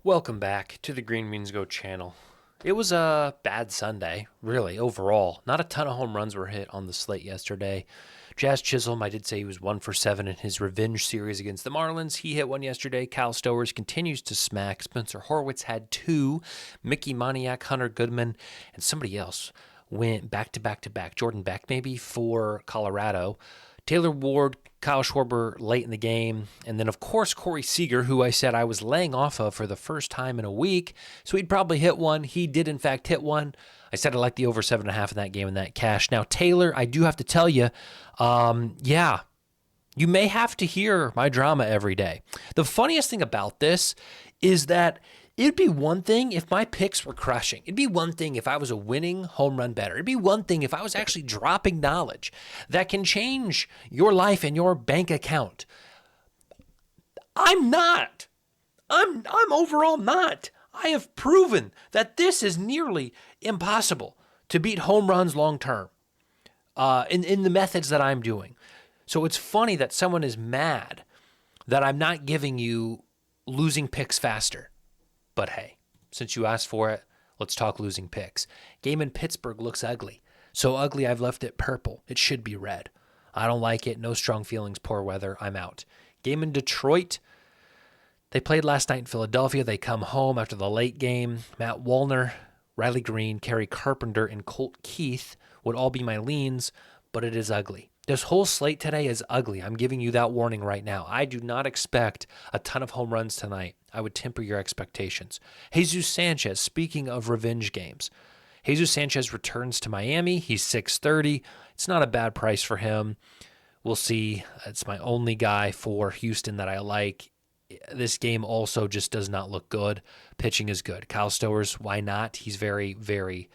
Welcome back to the Green Means Go channel. It was a bad Sunday, really, overall. Not a ton of home runs were hit on the slate yesterday. Jazz Chisholm, I did say he was 1 for 7 in his revenge series against the Marlins. He hit one yesterday. Kyle Stowers continues to smack. Spencer Horwitz had 2. Mickey Moniak, Hunter Goodman, and somebody else went back-to-back-to-back. Jordan Beck, maybe, for Colorado. Taylor Ward, Kyle Schwarber late in the game, and then, of course, Corey Seager, who I said I was laying off of for the first time in a week, so he'd probably hit one. He did, in fact, hit one. I said I liked the over 7.5 in that game and that cash. Now, Taylor, I do have to tell you, you may have to hear my drama every day. The funniest thing about this is that it'd be one thing if my picks were crushing. It'd be one thing if I was a winning home run bettor. It'd be one thing if I was actually dropping knowledge that can change your life and your bank account. I'm not. I'm overall not. I have proven that this is nearly impossible to beat home runs long term in the methods that I'm doing. So it's funny that someone is mad that I'm not giving you losing picks faster. But hey, since you asked for it, let's talk losing picks. Game in Pittsburgh looks ugly. So ugly I've left it purple. It should be red. I don't like it. No strong feelings. Poor weather. I'm out. Game in Detroit. They played last night in Philadelphia. They come home after the late game. Matt Wallner, Riley Green, Kerry Carpenter, and Colt Keith would all be my leans, but it is ugly. This whole slate today is ugly. I'm giving you that warning right now. I do not expect a ton of home runs tonight. I would temper your expectations. Jesus Sanchez, speaking of revenge games, Jesus Sanchez returns to Miami. He's 630. It's not a bad price for him. We'll see. It's my only guy for Houston that I like. This game also just does not look good. Pitching is good. Kyle Stowers, why not? He's very, very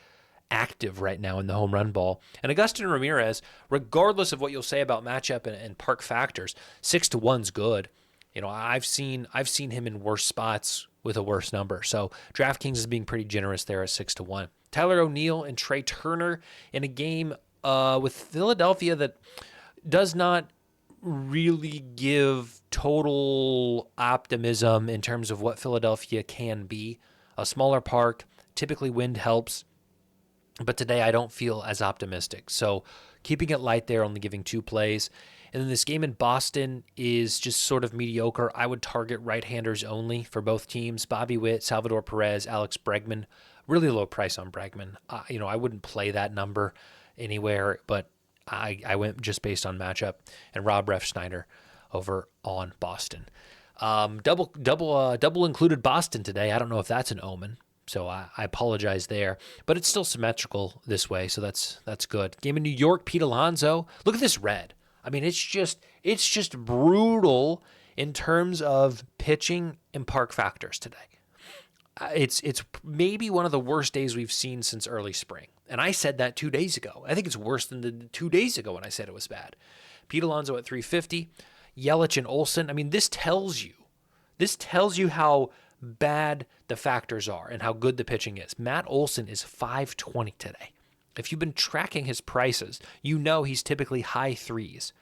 active right now in the home run ball. And Agustin Ramirez, regardless of what you'll say about matchup and park factors, 6-1's good. You know, I've seen him in worse spots with a worse number. So DraftKings is being pretty generous there at 6-1. Tyler O'Neill and Trey Turner in a game with Philadelphia that does not really give total optimism in terms of what Philadelphia can be. A smaller park, typically wind helps. But today I don't feel as optimistic. So keeping it light there, only giving 2 plays. And then this game in Boston is just sort of mediocre. I would target right-handers only for both teams. Bobby Witt, Salvador Perez, Alex Bregman. Really low price on Bregman. I wouldn't play that number anywhere, but I went just based on matchup. And Rob Refsnyder over on Boston. Double included Boston today. I don't know if that's an omen. So I apologize there, but it's still symmetrical this way, so that's good. Game in New York, Pete Alonso. Look at this red. I mean, it's just brutal in terms of pitching and park factors today. It's maybe one of the worst days we've seen since early spring, and I said that 2 days ago. I think it's worse than the 2 days ago when I said it was bad. Pete Alonso at 350, Yelich and Olsen. I mean, this tells you how bad the factors are and how good the pitching is. Matt Olson is 520 today. If you've been tracking his prices, you know he's typically high 3s,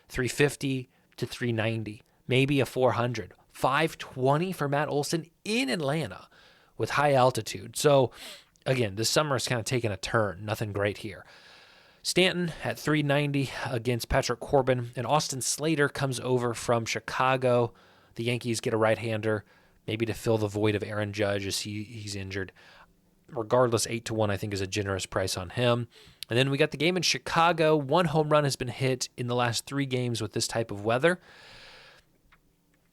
350 to 390, maybe a 400. 520 for Matt Olson in Atlanta with high altitude. So again, this summer is kind of taking a turn. Nothing great here. Stanton at 390 against Patrick Corbin, and Austin Slater comes over from Chicago. The Yankees get a right-hander, maybe to fill the void of Aaron Judge as he's injured. Regardless, 8-1 I think is a generous price on him. And then we got the game in Chicago. 1 home run has been hit in the last 3 games with this type of weather.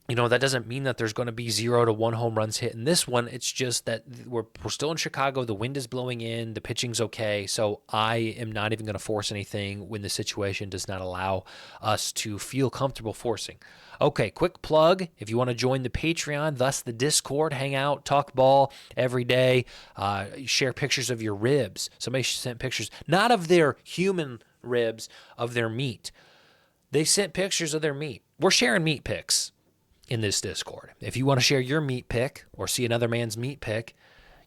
You know, that doesn't mean that there's going to be 0 to 1 home runs hit in this one. It's just that we're still in Chicago. The wind is blowing in. The pitching's okay. So I am not even going to force anything when the situation does not allow us to feel comfortable forcing. Okay, quick plug. If you want to join the Patreon, thus the Discord, hang out, talk ball every day, share pictures of your ribs. Somebody sent pictures, not of their human ribs, of their meat. They sent pictures of their meat. We're sharing meat pics in this Discord. If you want to share your meat pick or see another man's meat pick,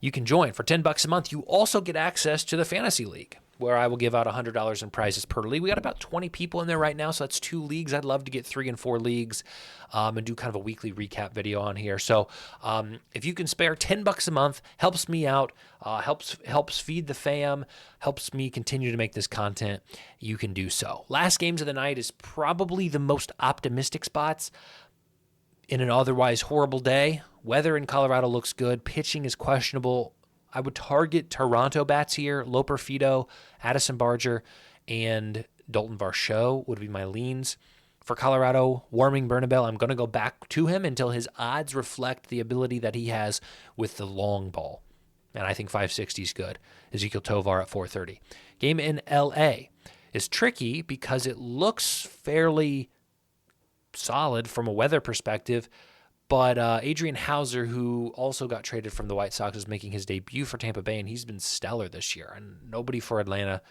you can join for $10 a month. You also get access to the Fantasy League, where I will give out $100 in prizes per league. We got about 20 people in there right now, so that's 2 leagues. I'd love to get 3 and 4 leagues and do kind of a weekly recap video on here. So if you can spare $10 a month, helps me out, helps feed the fam, helps me continue to make this content, you can do so. Last games of the night is probably the most optimistic spots in an otherwise horrible day. Weather in Colorado looks good. Pitching is questionable. I would target Toronto bats here. Loper Fido, Addison Barger, and Dalton Varsho would be my leans. For Colorado, Warming Bernabel, I'm going to go back to him until his odds reflect the ability that he has with the long ball. And I think 560 is good. Ezekiel Tovar at 430. Game in LA is tricky because it looks fairly solid from a weather perspective. But Adrian Hauser, who also got traded from the White Sox, is making his debut for Tampa Bay, and he's been stellar this year. And nobody for the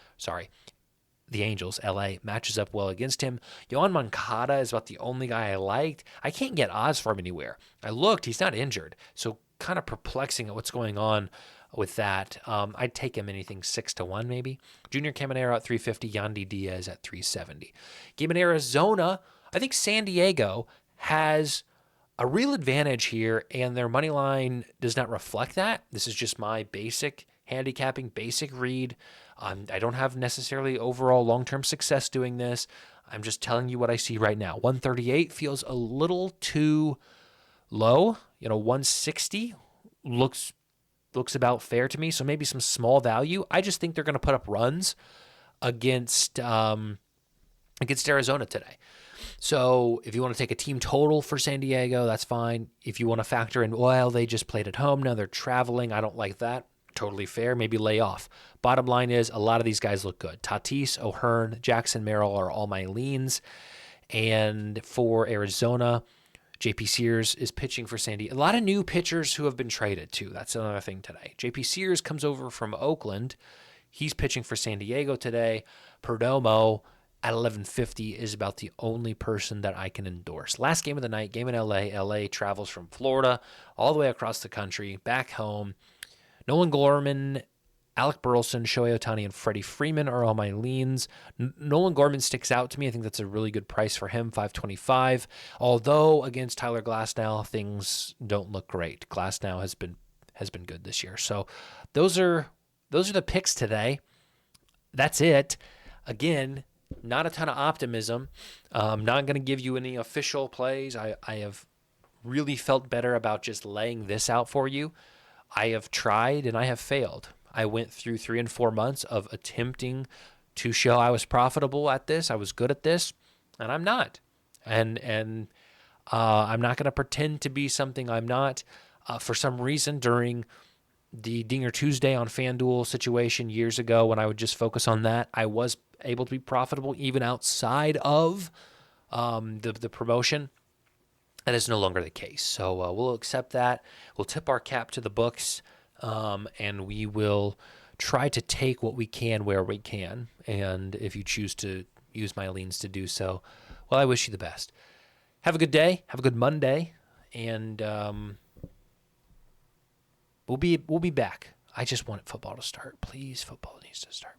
Angels, LA, matches up well against him. Yohan Moncada is about the only guy I liked. I can't get odds for him anywhere. I looked, he's not injured. So kind of perplexing at what's going on with that. I'd take him anything 6-1 maybe. Junior Caminero at 350, Yandy Diaz at 370. Game in Arizona, I think San Diego has a real advantage here, and their money line does not reflect that. This is just my basic handicapping, basic read. I don't have necessarily overall long-term success doing this. I'm just telling you what I see right now. 138 feels a little too low. 160 looks about fair to me, so maybe some small value. I just think they're going to put up runs against Arizona today. So if you want to take a team total for San Diego, that's fine. If you want to factor in, well, they just played at home, now they're traveling, I don't like that. Totally fair. Maybe lay off. Bottom line is a lot of these guys look good. Tatis, O'Hearn, Jackson Merrill are all my leans. And for Arizona, JP Sears is pitching for San Diego. A lot of new pitchers who have been traded too. That's another thing today. JP Sears comes over from Oakland. He's pitching for San Diego today. Perdomo at 1150 is about the only person that I can endorse. Last game of the night, game in LA. LA travels from Florida all the way across the country, back home. Nolan Gorman, Alec Burleson, Shohei Ohtani, and Freddie Freeman are all my leans. Nolan Gorman sticks out to me. I think that's a really good price for him, $525. Although against Tyler Glasnow, things don't look great. Glasnow has been good this year. So those are the picks today. That's it. Again, not a ton of optimism. I'm not going to give you any official plays. I have really felt better about just laying this out for you. I have tried and I have failed. I went through 3 and 4 months of attempting to show I was profitable at this. I was good at this, and I'm not. And I'm not going to pretend to be something I'm not. For some reason, during the Dinger Tuesday on FanDuel situation years ago, when I would just focus on that, I was able to be profitable even outside of the promotion. That is no longer the case. So we'll accept that. We'll tip our cap to the books, and we will try to take what we can where we can. And if you choose to use my leans to do so, well, I wish you the best. Have a good day. Have a good Monday. And we'll be back. I just want football to start. Please, football needs to start.